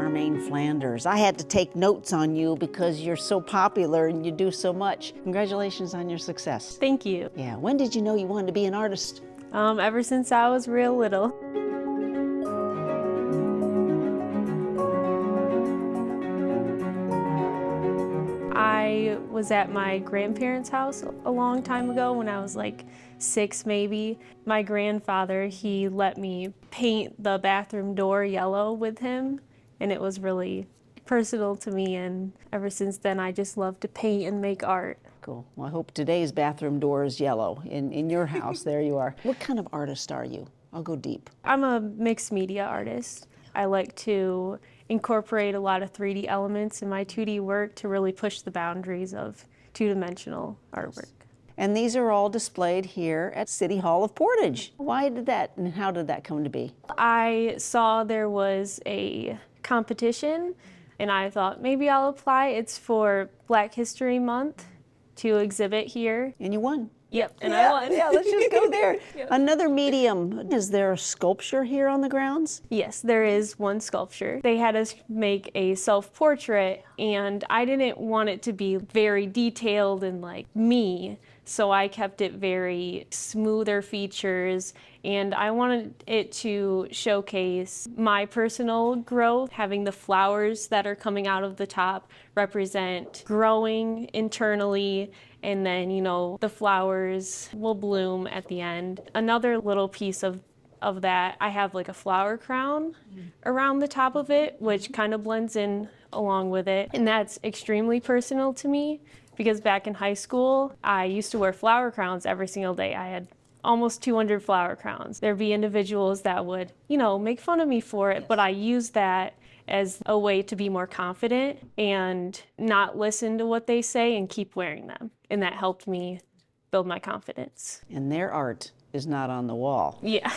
Charmaine Flanders. I had to take notes on you because you're so popular and you do so much. Congratulations on your success. Thank you. Yeah, when did you know you wanted to be an artist? Ever since I was real little. I was at my grandparents' house a long time ago when I was like 6 maybe. My grandfather, he let me paint the bathroom door yellow with him, and it was really personal to me, and ever since then I just love to paint and make art. Cool. Well, I hope today's bathroom door is yellow in your house. There you are. What kind of artist are you? I'll go deep. I'm a mixed media artist. I like to incorporate a lot of 3D elements in my 2D work to really push the boundaries of two-dimensional artwork. And these are all displayed here at City Hall of Portage. Why did that and how did that come to be? I saw there was a competition and I thought maybe I'll apply. It's for Black History Month to exhibit here. And you won. Yep, and I won. Yeah, let's just go there. Yep. Another medium. Is there a sculpture here on the grounds? Yes, there is one sculpture. They had us make a self-portrait, and I didn't want it to be very detailed and like me, so I kept it very smoother features, and I wanted it to showcase my personal growth. Having the flowers that are coming out of the top represent growing internally, and then, you know, the flowers will bloom at the end. Another little piece of that, I have like a flower crown around the top of it, which kind of blends in along with it. And that's extremely personal to me because back in high school, I used to wear flower crowns every single day. I had almost 200 flower crowns. There'd be individuals that would, you know, make fun of me for it, but I used that as a way to be more confident and not listen to what they say and keep wearing them. And that helped me build my confidence. And their art is not on the wall. Yeah.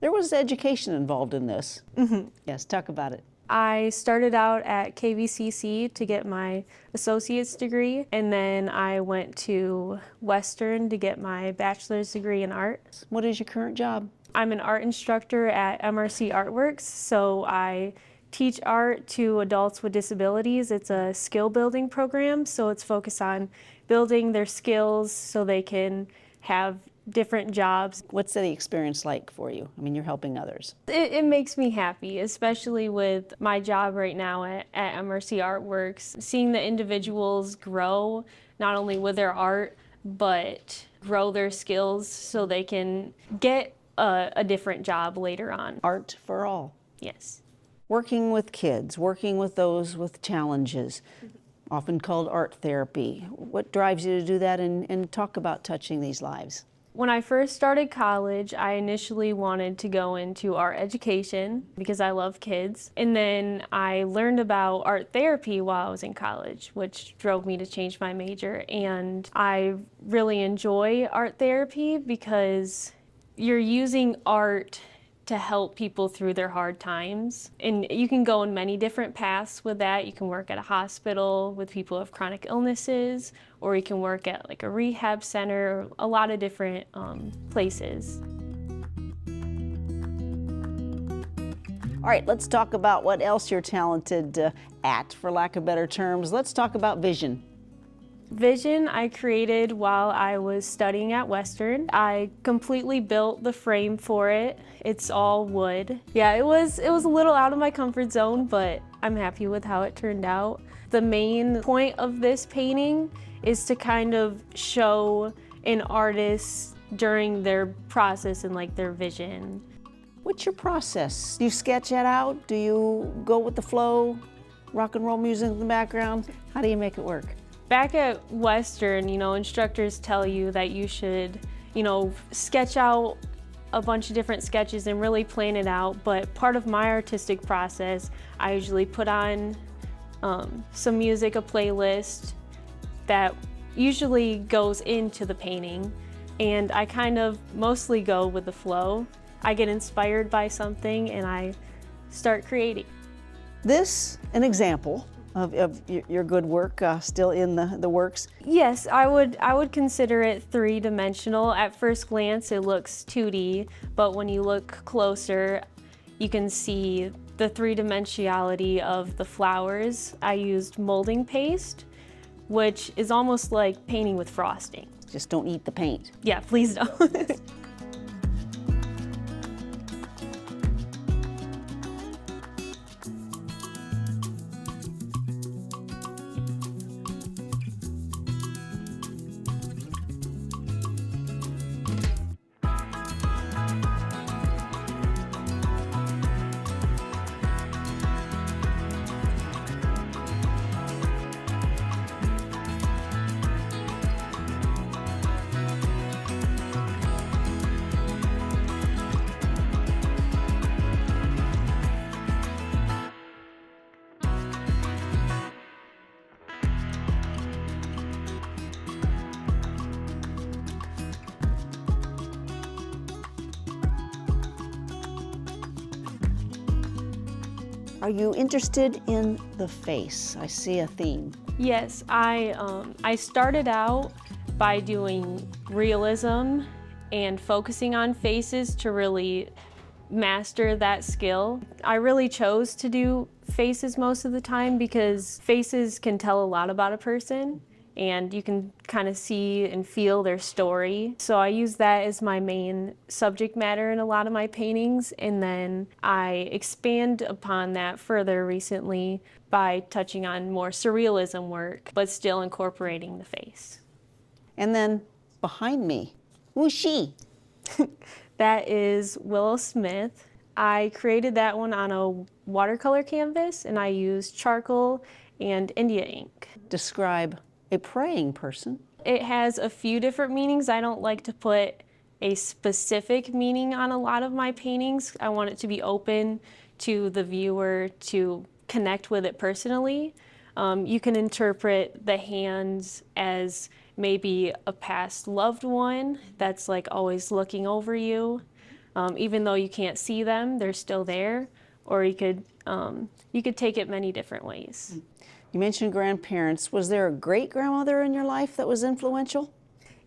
There was education involved in this. Mm-hmm. Yes, talk about it. I started out at KVCC to get my associate's degree, and then I went to Western to get my bachelor's degree in art. What is your current job? I'm an art instructor at MRC Artworks, so I teach art to adults with disabilities. It's a skill building program, so it's focused on building their skills so they can have different jobs. What's the experience like for you? I mean, you're helping others. It makes me happy, especially with my job right now at MRC Artworks. Seeing the individuals grow, not only with their art, but grow their skills so they can get a different job later on. Art for all. Yes. Working with kids, working with those with challenges, often called art therapy. What drives you to do that and talk about touching these lives? When I first started college, I initially wanted to go into art education because I love kids. And then I learned about art therapy while I was in college, which drove me to change my major. And I really enjoy art therapy because you're using art to help people through their hard times. And you can go in many different paths with that. You can work at a hospital with people with chronic illnesses, or you can work at like a rehab center, a lot of different places. All right, let's talk about what else you're talented at, for lack of better terms. Let's talk about vision. Vision I created while I was studying at Western. I completely built the frame for it. It's all wood. Yeah, it was a little out of my comfort zone, but I'm happy with how it turned out. The main point of this painting is to kind of show an artist during their process and like their vision. What's your process? Do you sketch it out? Do you go with the flow? Rock and roll music in the background? How do you make it work? Back at Western, you know, instructors tell you that you should, you know, sketch out a bunch of different sketches and really plan it out. But part of my artistic process, I usually put on some music, a playlist that usually goes into the painting. And I kind of mostly go with the flow. I get inspired by something and I start creating. This, an example of your good work, still in the works? Yes, I would consider it three-dimensional. At first glance, it looks 2D, but when you look closer, you can see the three-dimensionality of the flowers, I used molding paste, which is almost like painting with frosting. Just don't eat the paint. Yeah, please don't. Are you interested in the face? I see a theme. Yes, I started out by doing realism and focusing on faces to really master that skill. I really chose to do faces most of the time because faces can tell a lot about a person and you can kind of see and feel their story. So I use that as my main subject matter in a lot of my paintings, and then I expand upon that further recently by touching on more surrealism work, but still incorporating the face. And then behind me, who's she? That is Willow Smith. I created that one on a watercolor canvas, and I used charcoal and India ink. Describe a praying person. It has a few different meanings. I don't like to put a specific meaning on a lot of my paintings. I want it to be open to the viewer to connect with it personally. You can interpret the hands as maybe a past loved one that's like always looking over you. Even though you can't see them, they're still there. Or you could take it many different ways. You mentioned grandparents. Was there a great-grandmother in your life that was influential?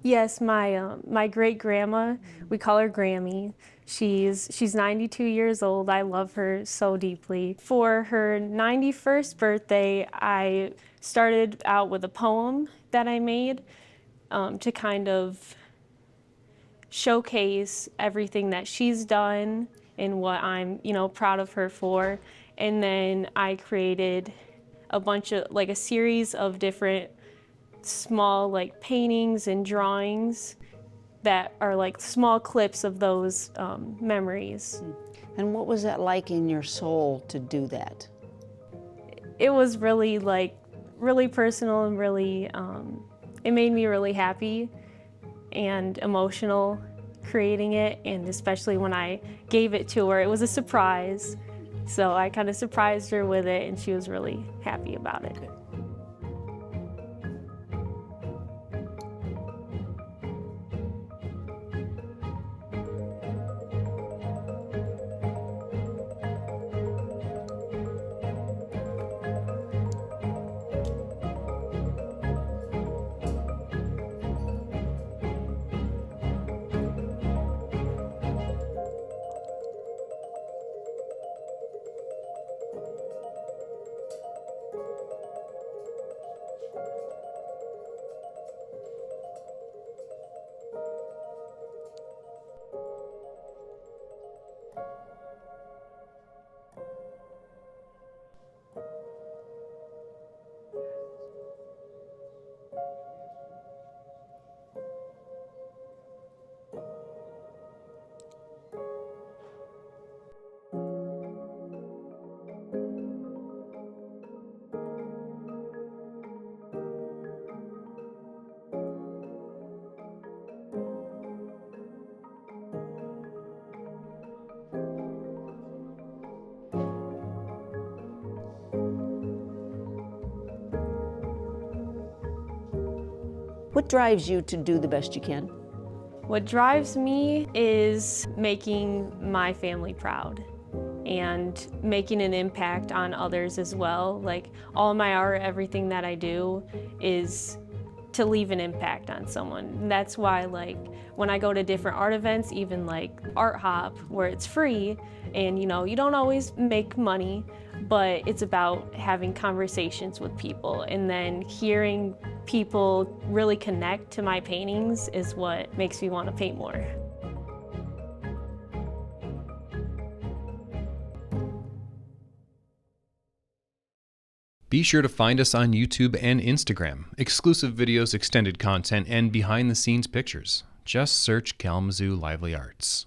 Yes, my great-grandma, we call her Grammy. She's 92 years old. I love her so deeply. For her 91st birthday, I started out with a poem that I made to kind of showcase everything that she's done and what I'm, proud of her for. And then I created a series of different small paintings and drawings that are like small clips of those memories. And what was that like in your soul to do that? It was really personal and really, it made me really happy and emotional creating it, and especially when I gave it to her, it was a surprise. So I kind of surprised her with it, and she was really happy about it. What drives you to do the best you can? What drives me is making my family proud and making an impact on others as well. Like all my art, everything that I do is to leave an impact on someone. And that's why, like, when I go to different art events, even like Art Hop, where it's free and you don't always make money, but it's about having conversations with people, and then hearing people really connect to my paintings is what makes me want to paint more. Be sure to find us on YouTube and Instagram. Exclusive videos, extended content, and behind-the-scenes pictures. Just search Kalamazoo Lively Arts.